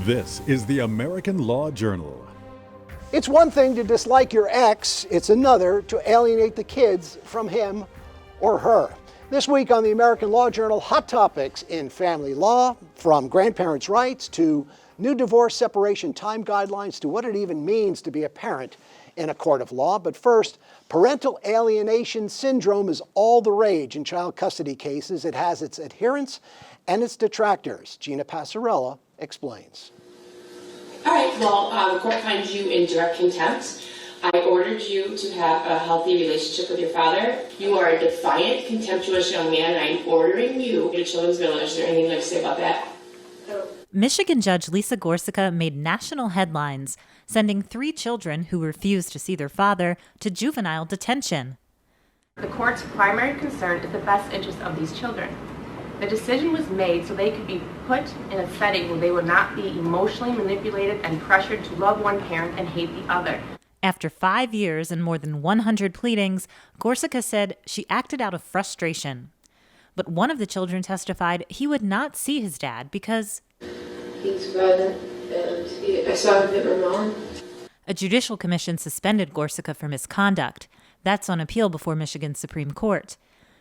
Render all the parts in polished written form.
This is the American Law Journal. It's one thing to dislike your ex, it's another to alienate the kids from him or her. This week on the American Law Journal, hot topics in family law, from grandparents' rights to new divorce separation time guidelines to what it even means to be a parent in a court of law. But first, parental alienation syndrome is all the rage in child custody cases. It has its adherents and its detractors. Gina Passarella explains. All right, well, the court finds you in direct contempt. I ordered you to have a healthy relationship with your father. You are a defiant, contemptuous young man, and I'm ordering you to Children's Village. Is there anything you'd like to say about that? Michigan Judge Lisa Gorsucha made national headlines, sending 3 children who refused to see their father to juvenile detention. The court's primary concern is the best interest of these children. The decision was made so they could be put in a setting where they would not be emotionally manipulated and pressured to love one parent and hate the other. After 5 years and more than 100 pleadings, Gorsucha said she acted out of frustration. But one of the children testified he would not see his dad because he's violent and I saw him at Rebmann. A judicial commission suspended Gorsucha for misconduct. That's on appeal before Michigan's Supreme Court.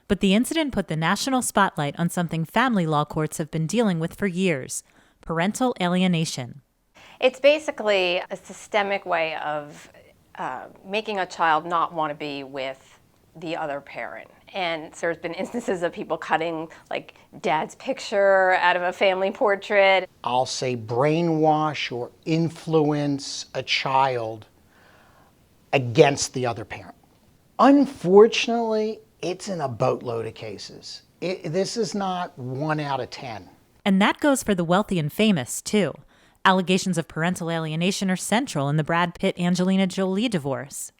But the incident put the national spotlight on something family law courts have been dealing with for years: parental alienation. It's basically a systemic way of making a child not want to be with the other parent. And there's been instances of people cutting, like, dad's picture out of a family portrait. I'll say brainwash or influence a child against the other parent. Unfortunately, it's in a boatload of cases. This is not 1 out of 10. And that goes for the wealthy and famous, too. Allegations of parental alienation are central in the Brad Pitt-Angelina Jolie divorce.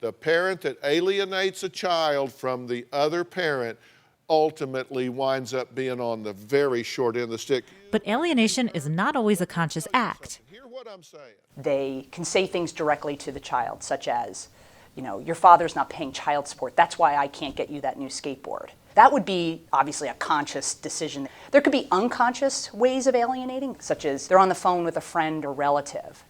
The parent that alienates a child from the other parent ultimately winds up being on the very short end of the stick. But alienation is not always a conscious act. Hear what I'm saying. They can say things directly to the child, such as, your father's not paying child support. That's why I can't get you that new skateboard. That would be obviously a conscious decision. There could be unconscious ways of alienating, such as they're on the phone with a friend or relative,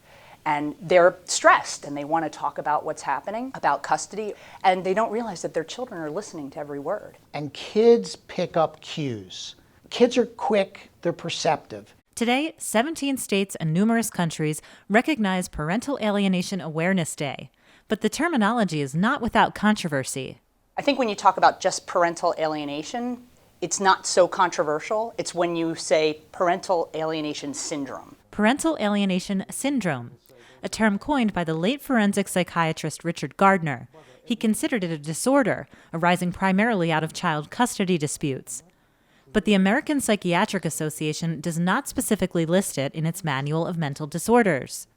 and they're stressed and they want to talk about what's happening, about custody, and they don't realize that their children are listening to every word. And kids pick up cues. Kids are quick, they're perceptive. Today, 17 states and numerous countries recognize Parental Alienation Awareness Day. But the terminology is not without controversy. I think when you talk about just parental alienation, it's not so controversial. It's when you say parental alienation syndrome. Parental alienation syndrome, a term coined by the late forensic psychiatrist Richard Gardner. He considered it a disorder arising primarily out of child custody disputes. But the American Psychiatric Association does not specifically list it in its Manual of Mental Disorders.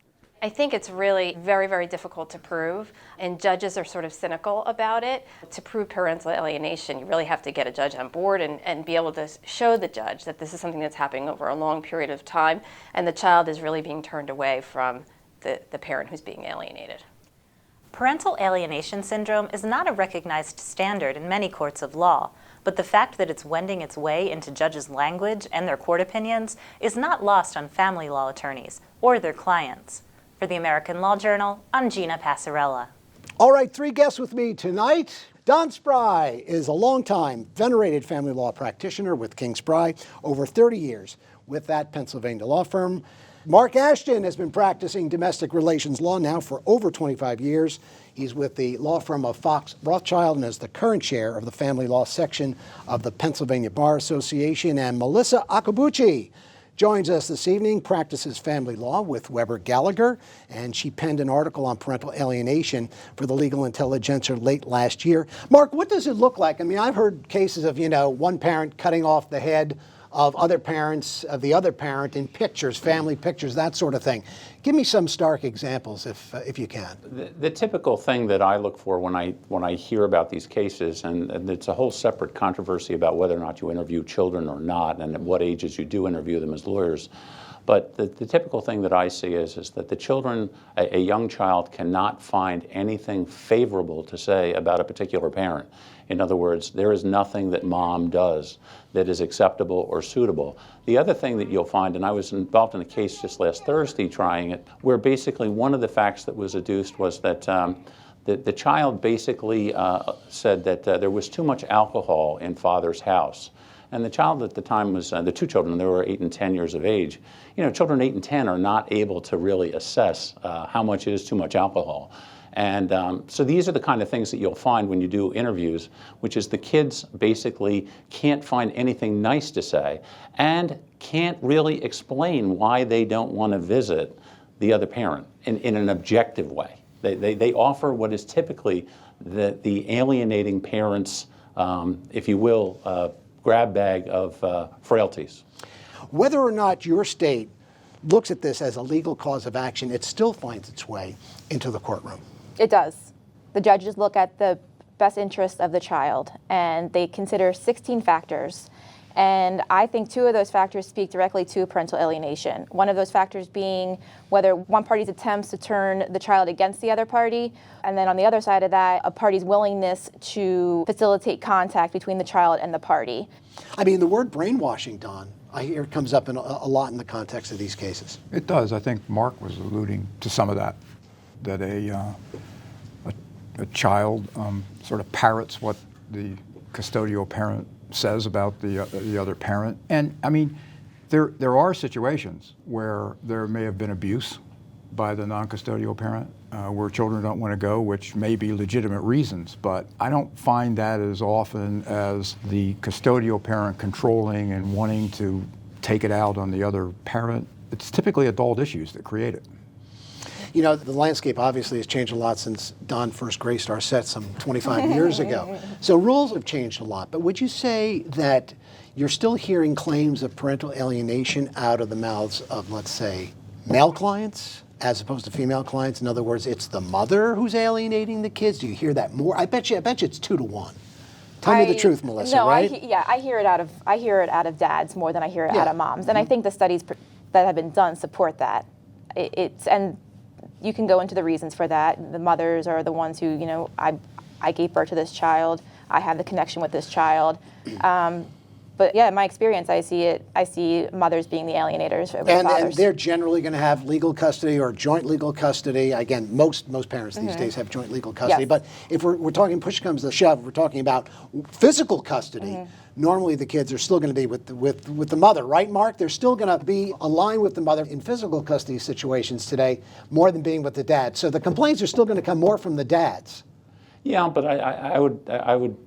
I think it's really very, very difficult to prove, and judges are sort of cynical about it. To prove parental alienation, you really have to get a judge on board and be able to show the judge that this is something that's happening over a long period of time, and the child is really being turned away from the parent who's being alienated. Parental alienation syndrome is not a recognized standard in many courts of law, but the fact that it's wending its way into judges' language and their court opinions is not lost on family law attorneys or their clients. For the American Law Journal, I'm Gina Passarella. All right, 3 guests with me tonight. Don Spry is a longtime venerated family law practitioner with King Spry, over 30 years with that Pennsylvania law firm. Mark Ashton has been practicing domestic relations law now for over 25 years. He's with the law firm of Fox Rothschild and is the current chair of the family law section of the Pennsylvania Bar Association. And Melissa Akabuchi joins us this evening, practices family law with Weber Gallagher, and she penned an article on parental alienation for the Legal Intelligencer late last year. Mark, what does it look like? I mean, I've heard cases of, one parent cutting off the head of other parents, of the other parent in pictures, family pictures, that sort of thing. Give me some stark examples if you can. The typical thing that I look for when I hear about these cases, and it's a whole separate controversy about whether or not you interview children or not, and at what ages you do interview them as lawyers. But the typical thing that I see is that the children, a young child cannot find anything favorable to say about a particular parent. In other words, there is nothing that mom does that is acceptable or suitable. The other thing that you'll find, and I was involved in a case just last Thursday trying it, where basically one of the facts that was adduced was that the child basically said that there was too much alcohol in father's house. And the child at the time was, the two children, they were 8 and 10 years of age. You know, children 8 and 10 are not able to really assess how much is too much alcohol. And so these are the kind of things that you'll find when you do interviews, which is the kids basically can't find anything nice to say and can't really explain why they don't want to visit the other parent in an objective way. They offer what is typically the alienating parent's, if you will, grab bag of frailties. Whether or not your state looks at this as a legal cause of action, it still finds its way into the courtroom. It does. The judges look at the best interest of the child, and they consider 16 factors. And I think 2 of those factors speak directly to parental alienation. One of those factors being whether one party's attempts to turn the child against the other party, and then on the other side of that, a party's willingness to facilitate contact between the child and the party. I mean, the word brainwashing, Don, I hear it comes up a lot in the context of these cases. It does. I think Mark was alluding to some of that a child sort of parrots what the custodial parent says about the other parent. And I mean, there are situations where there may have been abuse by the non-custodial parent, where children don't want to go, which may be legitimate reasons, but I don't find that as often as the custodial parent controlling and wanting to take it out on the other parent. It's typically adult issues that create it. You know, the landscape obviously has changed a lot since Don first graced our set some 25 years ago. So rules have changed a lot, but would you say that you're still hearing claims of parental alienation out of the mouths of, let's say, male clients as opposed to female clients? In other words, it's the mother who's alienating the kids? Do you hear that more? I bet you it's 2 to 1. Tell me the truth, Melissa, right? I hear it out of dads more than I hear it out of moms. And I think the studies that have been done support that. And you can go into the reasons for that. The mothers are the ones who, you know, I gave birth to this child. I have the connection with this child. But yeah, in my experience, I see mothers being the alienators over the fathers. And they're generally going to have legal custody or joint legal custody. Again, most parents these days have joint legal custody. Yes. But if we're talking, push comes to shove, we're talking about physical custody. Normally the kids are still going to be with the mother, right, Mark? They're still going to be aligned with the mother in physical custody situations today, more than being with the dad. So the complaints are still going to come more from the dads. Yeah, but I would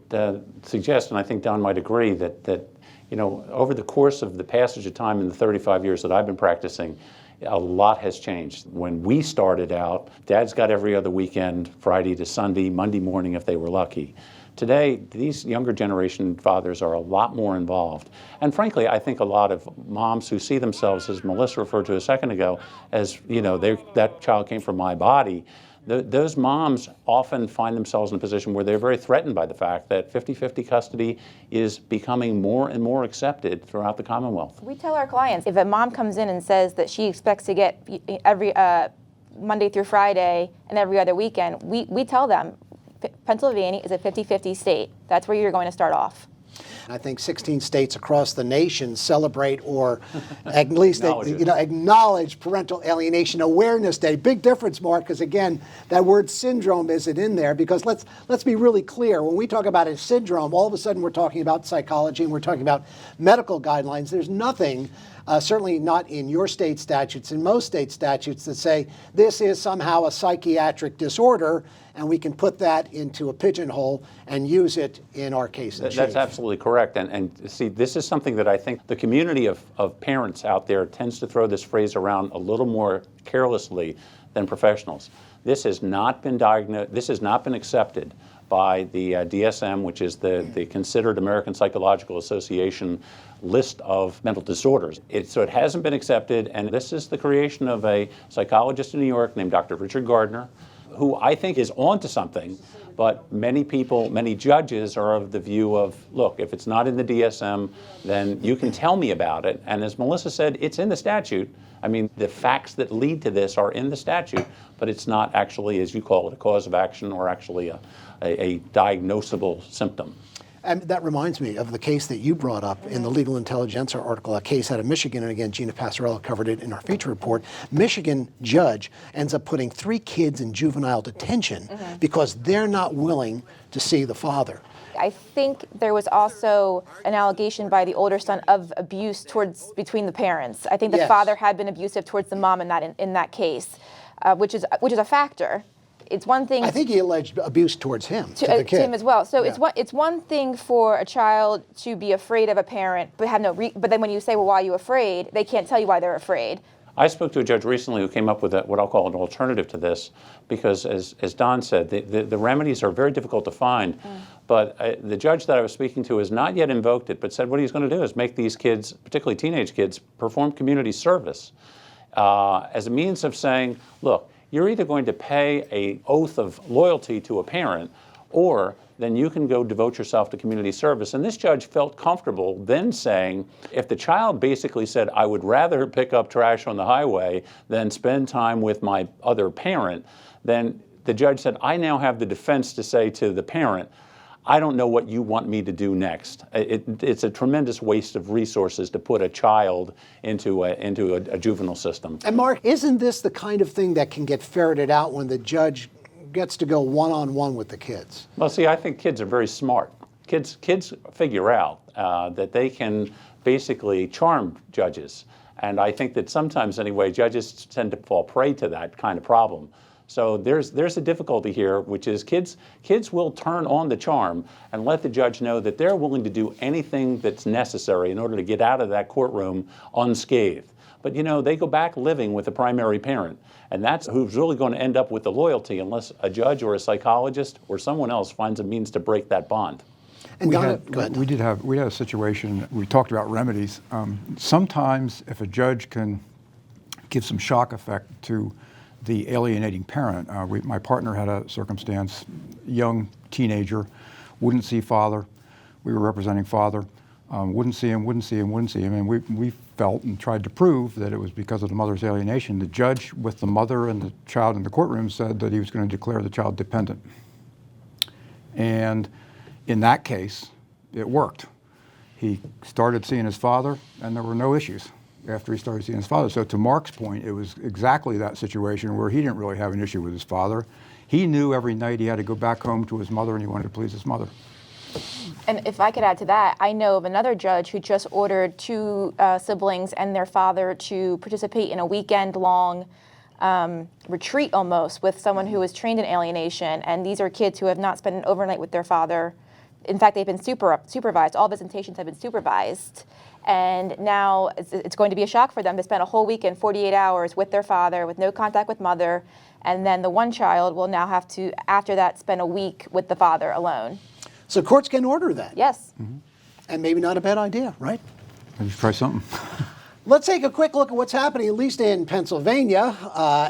suggest, and I think Don might agree, that you know, over the course of the passage of time in the 35 years that I've been practicing, a lot has changed. When we started out, dads got every other weekend, Friday to Sunday, Monday morning if they were lucky. Today, these younger generation fathers are a lot more involved. And frankly, I think a lot of moms who see themselves, as Melissa referred to a second ago, as, you know, that child came from my body, those moms often find themselves in a position where they're very threatened by the fact that 50-50 custody is becoming more and more accepted throughout the Commonwealth. We tell our clients, if a mom comes in and says that she expects to get every Monday through Friday and every other weekend, we tell them Pennsylvania is a 50-50 state. That's where you're going to start off. I think 16 states across the nation celebrate or at least acknowledge Parental Alienation Awareness Day. Big difference, Mark, because again, that word syndrome isn't in there, because let's be really clear. When we talk about a syndrome, all of a sudden we're talking about psychology and we're talking about medical guidelines. There's nothing, certainly not in your state statutes, in most state statutes, that say this is somehow a psychiatric disorder, and we can put that into a pigeonhole and use it in our case in chief. That's absolutely correct. And see, this is something that I think the community of parents out there tends to throw this phrase around a little more carelessly than professionals. This has not been diagnosed, this has not been accepted by the DSM, which is the considered American Psychological Association list of mental disorders. So it hasn't been accepted, and this is the creation of a psychologist in New York named Dr. Richard Gardner, who I think is onto something, but many people, many judges are of the view of, look, if it's not in the DSM, then you can tell me about it. And as Melissa said, it's in the statute. I mean, the facts that lead to this are in the statute, but it's not actually, as you call it, a cause of action or actually a diagnosable symptom. And that reminds me of the case that you brought up in the Legal Intelligencer article, a case out of Michigan, and again, Gina Passarella covered it in our feature report. Michigan judge ends up putting 3 kids in juvenile detention because they're not willing to see the father. I think there was also an allegation by the older son of abuse between the parents. I think the father had been abusive towards the mom in that case, which is a factor. It's one thing. I think he alleged abuse towards him, to the kid. To him as well. So it's one thing for a child to be afraid of a parent, but have but then when you say, well, why are you afraid? They can't tell you why they're afraid. I spoke to a judge recently who came up with what I'll call an alternative to this, because as Don said, the remedies are very difficult to find. But the judge that I was speaking to has not yet invoked it, but said what he's going to do is make these kids, particularly teenage kids, perform community service as a means of saying, look, you're either going to pay an oath of loyalty to a parent, or then you can go devote yourself to community service. And this judge felt comfortable then saying, if the child basically said, I would rather pick up trash on the highway than spend time with my other parent, then the judge said, I now have the defense to say to the parent, I don't know what you want me to do next. It's a tremendous waste of resources to put a child into a juvenile system. And Mark, isn't this the kind of thing that can get ferreted out when the judge gets to go one-on-one with the kids? Well, see, I think kids are very smart. Kids figure out that they can basically charm judges. And I think that sometimes, anyway, judges tend to fall prey to that kind of problem. So there's a difficulty here, which is kids will turn on the charm and let the judge know that they're willing to do anything that's necessary in order to get out of that courtroom unscathed. But they go back living with the primary parent, and that's who's really going to end up with the loyalty unless a judge or a psychologist or someone else finds a means to break that bond. And we had a situation, we talked about remedies. Sometimes if a judge can give some shock effect to the alienating parent. My partner had a circumstance, young teenager, wouldn't see father. We were representing father, wouldn't see him. And we felt and tried to prove that it was because of the mother's alienation. The judge with the mother and the child in the courtroom said that he was going to declare the child dependent. And in that case, it worked. He started seeing his father, and there were no issues after he started seeing his father. So to Mark's point, it was exactly that situation where he didn't really have an issue with his father. He knew every night he had to go back home to his mother, and he wanted to please his mother. And if I could add to that, I know of another judge who just ordered 2 siblings and their father to participate in a weekend-long retreat almost with someone who was trained in alienation. And these are kids who have not spent an overnight with their father. In fact, they've been supervised. All visitations have been supervised. And now it's going to be a shock for them to spend a whole weekend, 48 hours with their father, with no contact with mother. And then the one child will now have to, after that, spend a week with the father alone. So courts can order that. Yes. Mm-hmm. And maybe not a bad idea, right? Let's try something. Let's take a quick look at what's happening, at least in Pennsylvania,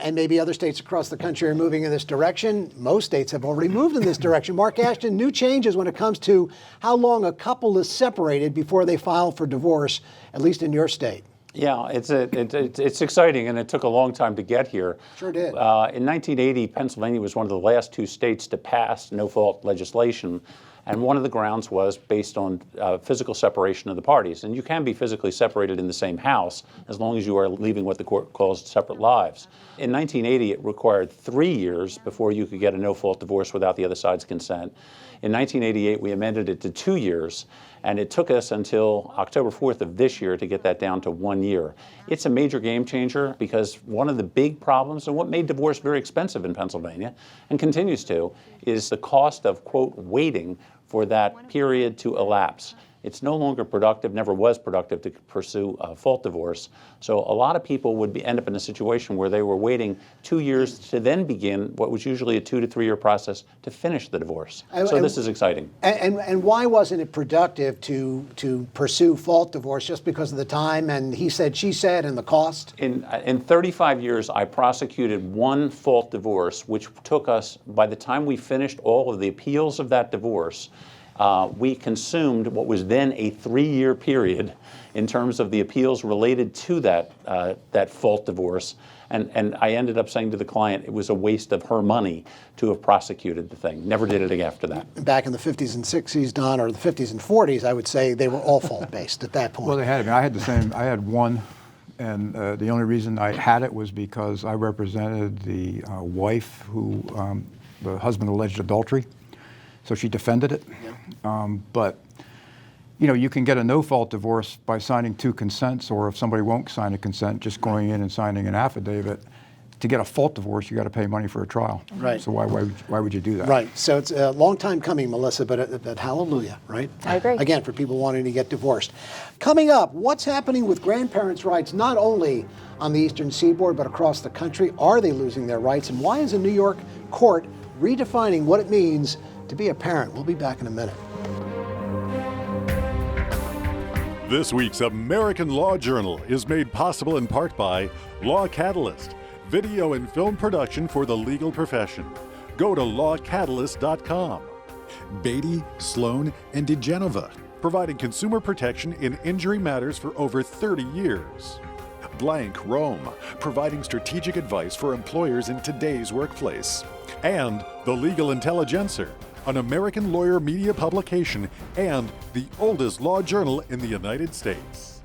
and maybe other states across the country are moving in this direction. Most states have already moved in this direction. Mark Ashton, new changes when it comes to how long a couple is separated before they file for divorce, at least in your state. Yeah, it's exciting, and it took a long time to get here. Sure did. In 1980, Pennsylvania was one of the last 2 states to pass no-fault legislation. And one of the grounds was based on physical separation of the parties. And you can be physically separated in the same house as long as you are leaving what the court calls separate lives. In 1980, it required 3 years before you could get a no-fault divorce without the other side's consent. In 1988, we amended it to 2 years, and it took us until October 4th of this year to get that down to 1 year. It's a major game changer because one of the big problems, and what made divorce very expensive in Pennsylvania, and continues to, is the cost of, quote, waiting for that period to elapse. It's no longer productive, never was productive to pursue a fault divorce. So a lot of people would end up in a situation where they were waiting 2 years to then begin what was usually a 2 to 3 year process to finish the divorce. So this is exciting. And why wasn't it productive to pursue fault divorce? Just because of the time and he said, she said, and the cost? In 35 years, I prosecuted 1 fault divorce, which took us, by the time we finished all of the appeals of that divorce, we consumed what was then a 3-year period in terms of the appeals related to that fault divorce. And I ended up saying to the client it was a waste of her money to have prosecuted the thing. Never did it after that. Back in the 50s and 60s, Don, or the 50s and 40s, I would say they were all fault-based at that point. Well, they had it. I had the same. I had one, and the only reason I had it was because I represented the wife who the husband alleged adultery, so she defended it. But you know, you can get a no-fault divorce by signing 2 consents, or if somebody won't sign a consent, just going in and signing an affidavit. To get a fault divorce, you got to pay money for a trial. Right. So why would you do that? Right. So it's a long time coming, Melissa, but hallelujah, right? I agree. Again, for people wanting to get divorced. Coming up, what's happening with grandparents' rights, not only on the Eastern Seaboard, but across the country? Are they losing their rights? And why is a New York court redefining what it means to be a parent? We'll be back in a minute. This week's American Law Journal is made possible in part by Law Catalyst, video and film production for the legal profession. Go to lawcatalyst.com. Beatty, Sloan, and DeGenova, providing consumer protection in injury matters for over 30 years. Blank Rome, providing strategic advice for employers in today's workplace. And The Legal Intelligencer, an American lawyer media publication and the oldest law journal in the United States.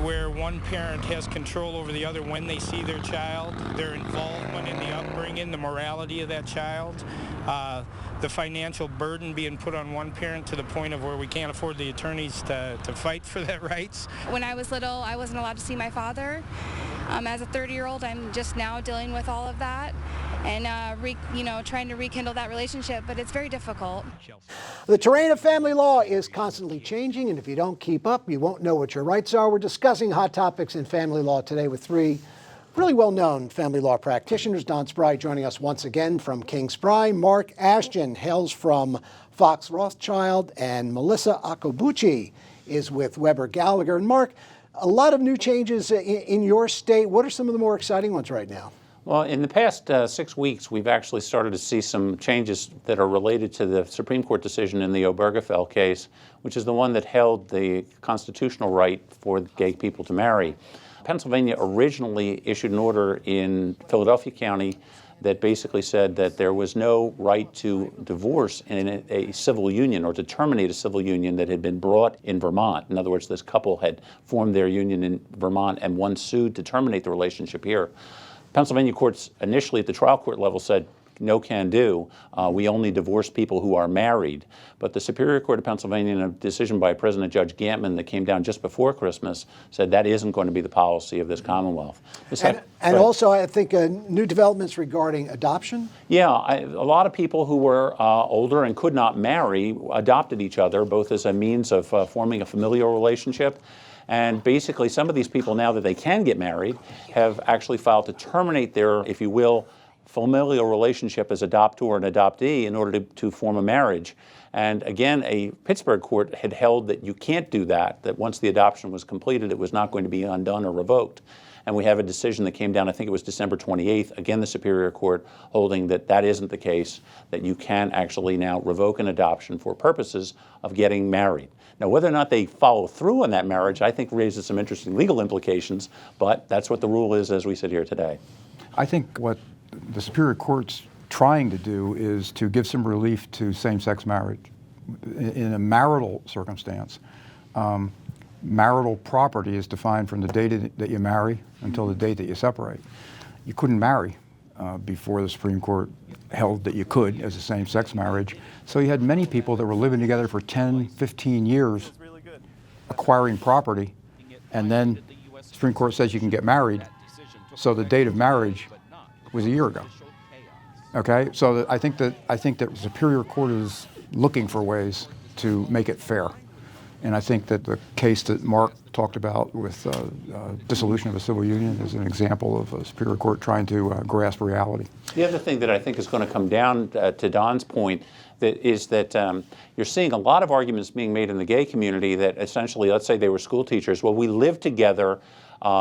Where one parent has control over the other when they see their child, their involvement in the upbringing, the morality of that child, the financial burden being put on one parent to the point of where we can't afford the attorneys to fight for their rights. When I was little, I wasn't allowed to see my father. As a 30-year-old, I'm just now dealing with all of that and trying to rekindle that relationship, but it's very difficult. The terrain of family law is constantly changing, and if you don't keep up, you won't know what your rights are. We're discussing hot topics in family law today with 3 really well-known family law practitioners. Don Spry joining us once again from King Spry. Mark Ashton hails from Fox Rothschild, and Melissa Akabuchi is with Weber Gallagher. And Mark, a lot of new changes in your state. What are some of the more exciting ones right now? Well, in the past 6 weeks, we've actually started to see some changes that are related to the Supreme Court decision in the Obergefell case, which is the one that held the constitutional right for gay people to marry. Pennsylvania originally issued an order in Philadelphia County that basically said that there was no right to divorce in a civil union or to terminate a civil union that had been brought in Vermont. In other words, this couple had formed their union in Vermont and one sued to terminate the relationship here. Pennsylvania courts initially at the trial court level said, no can do. We only divorce people who are married. But the Superior Court of Pennsylvania, in a decision by President Judge Gantman that came down just before Christmas, said that isn't going to be the policy of this Commonwealth. And also, I think, new developments regarding adoption? Yeah, a lot of people who were older and could not marry adopted each other, both as a means of forming a familial relationship. And basically, some of these people, now that they can get married, have actually filed to terminate their, if you will, familial relationship as adoptor and adoptee in order to form a marriage. And again, a Pittsburgh court had held that you can't do that, that once the adoption was completed, it was not going to be undone or revoked. And we have a decision that came down, I think it was December 28th, again the Superior Court holding that that isn't the case, that you can actually now revoke an adoption for purposes of getting married. Now, whether or not they follow through on that marriage, I think raises some interesting legal implications, but that's what the rule is as we sit here today. I think what the Superior Court's trying to do is to give some relief to same-sex marriage. In a marital circumstance, marital property is defined from the date that you marry until the date that you separate. You couldn't marry before the Supreme Court held that you could as a same-sex marriage. So you had many people that were living together for 10, 15 years, acquiring property, and then the Supreme Court says you can get married. So the date of marriage was a year ago. Okay, so I think that the Superior Court is looking for ways to make it fair. And I think that the case that Mark talked about with dissolution of a civil union is an example of a Superior Court trying to grasp reality. The other thing that I think is going to come down to Don's point, that you're seeing a lot of arguments being made in the gay community that essentially, let's say they were school teachers, well, we lived together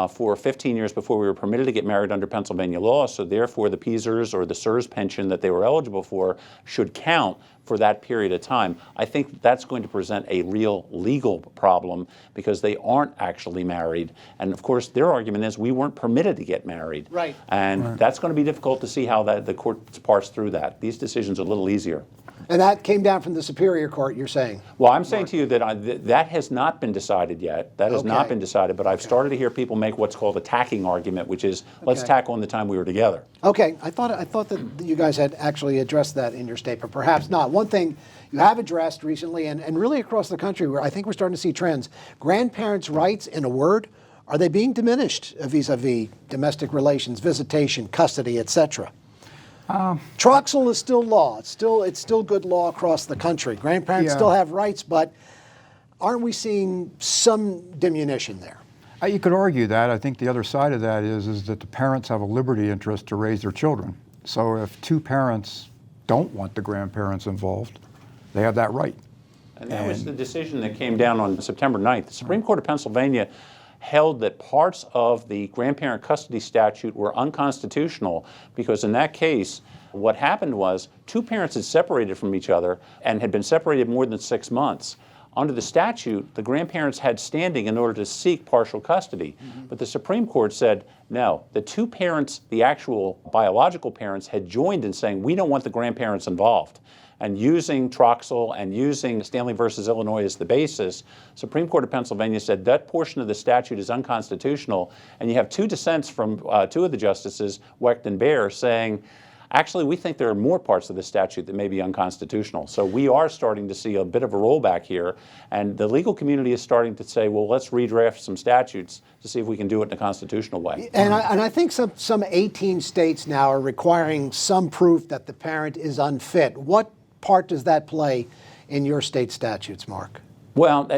for 15 years before we were permitted to get married under Pennsylvania law, so therefore the PSERS or the SERS pension that they were eligible for should count for that period of time. I think that's going to present a real legal problem because they aren't actually married. And of course, their argument is we weren't permitted to get married. Right. And that's going to be difficult to see how the courts parse through that. These decisions are a little easier. And that came down from the Superior Court, you're saying? Well, I'm saying to you that that has not been decided yet. That has not been decided, but I've started to hear people make what's called a tacking argument, which is let's tack on the time we were together. Okay, I thought that you guys had actually addressed that in your statement. Perhaps not. One thing you have addressed recently, and really across the country, where I think we're starting to see trends, grandparents' rights, in a word, are they being diminished vis-a-vis domestic relations, visitation, custody, etc.? Troxel is still law. It's still good law across the country. Grandparents still have rights, but aren't we seeing some diminution there? You could argue that. I think the other side of that is that the parents have a liberty interest to raise their children. So if two parents don't want the grandparents involved, they have that right. And that was the decision that came down on September 9th. The Supreme Court of Pennsylvania held that parts of the grandparent custody statute were unconstitutional because in that case, what happened was two parents had separated from each other and had been separated more than 6 months. Under the statute, the grandparents had standing in order to seek partial custody. But the Supreme Court said, no, the two parents, the actual biological parents, had joined in saying, we don't want the grandparents involved. And using Troxel and using Stanley versus Illinois as the basis, Supreme Court of Pennsylvania said that portion of the statute is unconstitutional. And you have two dissents from two of the justices, Wecht and Baer, saying, actually, we think there are more parts of the statute that may be unconstitutional. So we are starting to see a bit of a rollback here. And the legal community is starting to say, well, let's redraft some statutes to see if we can do it in a constitutional way. And I think some 18 states now are requiring some proof that the parent is unfit. What part does that play in your state statutes, Mark? Well,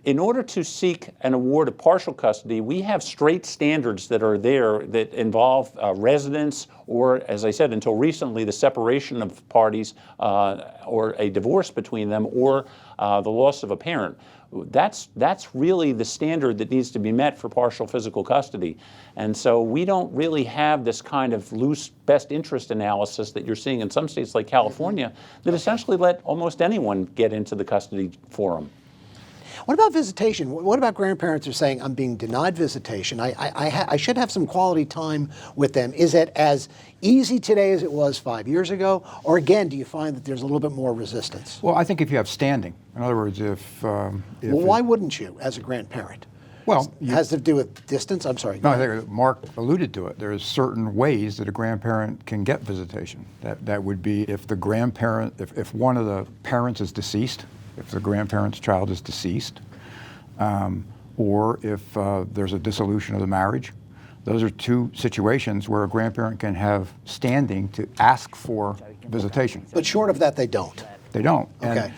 in order to seek an award of partial custody, we have straight standards that are there that involve residence or, as I said, until recently, the separation of parties or a divorce between them or the loss of a parent. That's really the standard that needs to be met for partial physical custody. And so we don't really have this kind of loose best interest analysis that you're seeing in some states like California that essentially let almost anyone get into the custody forum. What about visitation? What about grandparents are saying, I'm being denied visitation. I should have some quality time with them. Is it as easy today as it was 5 years ago? Or again, do you find that there's a little bit more resistance? Well, I think if you have standing. In other words, well, why wouldn't you as a grandparent? Well, it has to do with distance? I'm sorry. No, I think Mark alluded to it. There's certain ways that a grandparent can get visitation. That would be if the grandparent, if one of the parents is deceased, if the grandparent's child is deceased, or if there's a dissolution of the marriage. Those are two situations where a grandparent can have standing to ask for visitation. But short of that, they don't. They don't. Okay.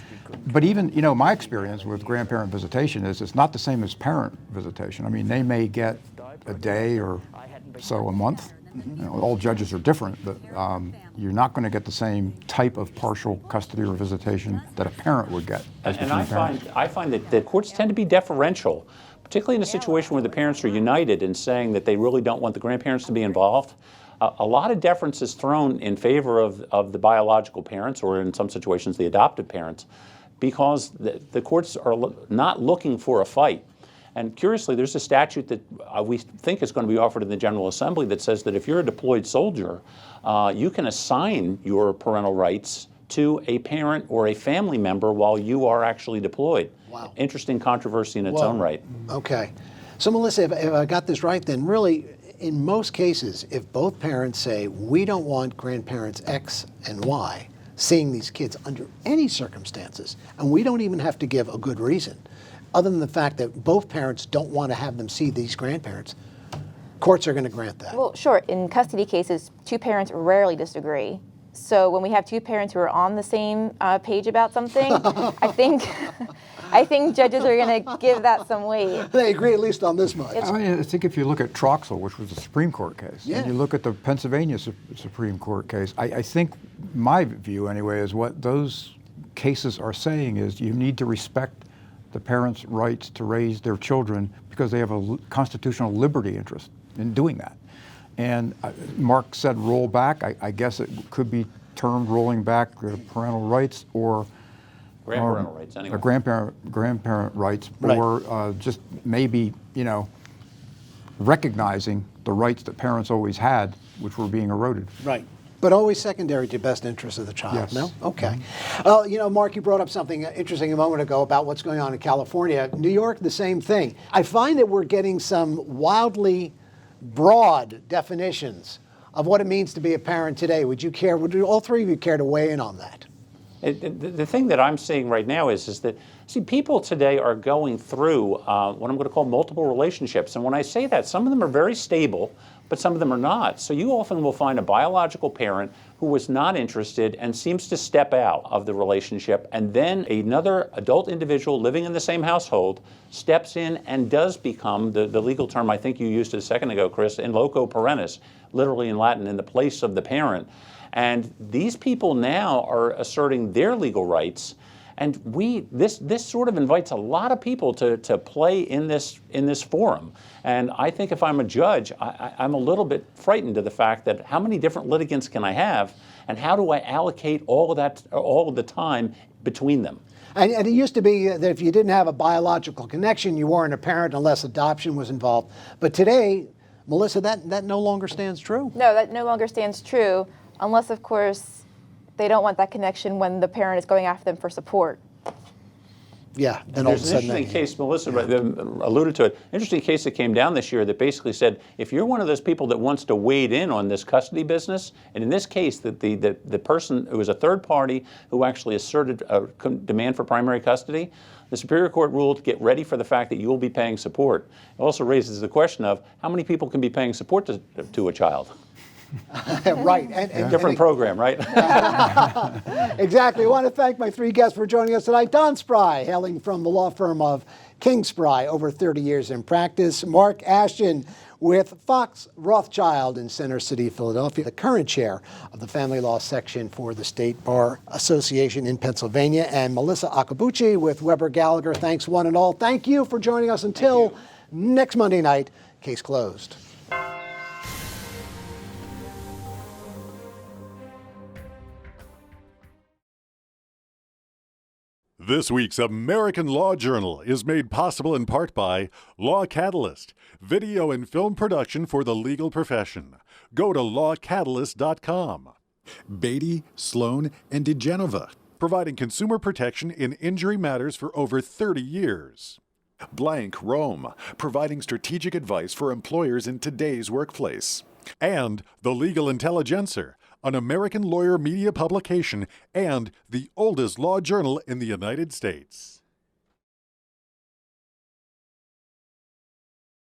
But even, my experience with grandparent visitation is it's not the same as parent visitation. I mean, they may get a day or so a month. All judges are different, but you're not going to get the same type of partial custody or visitation that a parent would get. And I find that the courts tend to be deferential, particularly in a situation where the parents are united in saying that they really don't want the grandparents to be involved. A lot of deference is thrown in favor of the biological parents, or in some situations the adoptive parents, because the courts are not looking for a fight. And curiously, there's a statute that we think is going to be offered in the General Assembly that says that if you're a deployed soldier, you can assign your parental rights to a parent or a family member while you are actually deployed. Wow. Interesting controversy in its own right. Okay. So Melissa, if I got this right, then really, in most cases, if both parents say, we don't want grandparents X and Y seeing these kids under any circumstances, and we don't even have to give a good reason, other than the fact that both parents don't want to have them see these grandparents, courts are going to grant that. Well, sure. In custody cases, two parents rarely disagree. So when we have two parents who are on the same page about something, I think judges are going to give that some weight. They agree at least on this much. I think if you look at Troxel, which was a Supreme Court case, and you look at the Pennsylvania Supreme Court case, I think my view anyway is what those cases are saying is you need to respect the parents' rights to raise their children because they have a constitutional liberty interest in doing that. And Mark said roll back. I guess it could be termed rolling back parental rights or grandparental rights, anyway. Grandparent rights, Right. or just maybe, recognizing the rights that parents always had, which were being eroded. Right. But always secondary to best interest of the child, Yes. no? Okay. Well, Mark, you brought up something interesting a moment ago about what's going on in California. New York, the same thing. I find that we're getting some wildly broad definitions of what it means to be a parent today. Would all three of you care to weigh in on that? The thing that I'm seeing right now is that, people today are going through what I'm going to call multiple relationships. And when I say that, some of them are very stable, but some of them are not. So you often will find a biological parent who was not interested and seems to step out of the relationship, and then another adult individual living in the same household steps in and does become, the legal term I think you used a second ago, Chris, in loco parentis, literally in Latin, in the place of the parent. And these people now are asserting their legal rights, and this sort of invites a lot of people to play in this forum. And I think if I'm a judge, I'm a little bit frightened of the fact that how many different litigants can I have, and how do I allocate all of the time between them? And it used to be that if you didn't have a biological connection, you weren't a parent unless adoption was involved. But today, Melissa, that no longer stands true. No, that no longer stands true, unless, of course, they don't want that connection when the parent is going after them for support. Yeah, and there's an interesting case, Melissa alluded to it, interesting case that came down this year that basically said, if you're one of those people that wants to wade in on this custody business, and in this case, the person who was a third party who actually asserted a demand for primary custody, the Superior Court ruled, get ready for the fact that you will be paying support. It also raises the question of how many people can be paying support to a child? Right. Different program, right? Exactly. I want to thank my three guests for joining us tonight. Don Spry, hailing from the law firm of King Spry, over 30 years in practice. Mark Ashton with Fox Rothschild in Center City, Philadelphia, the current chair of the family law section for the State Bar Association in Pennsylvania. And Melissa Akabuchi with Weber Gallagher. Thanks one and all. Thank you for joining us until next Monday night. Case closed. This week's American Law Journal is made possible in part by Law Catalyst, video and film production for the legal profession. Go to lawcatalyst.com. Beatty, Sloan, and DeGenova, providing consumer protection in injury matters for over 30 years. Blank Rome, providing strategic advice for employers in today's workplace. And The Legal Intelligencer, an American lawyer media publication and the oldest law journal in the United States.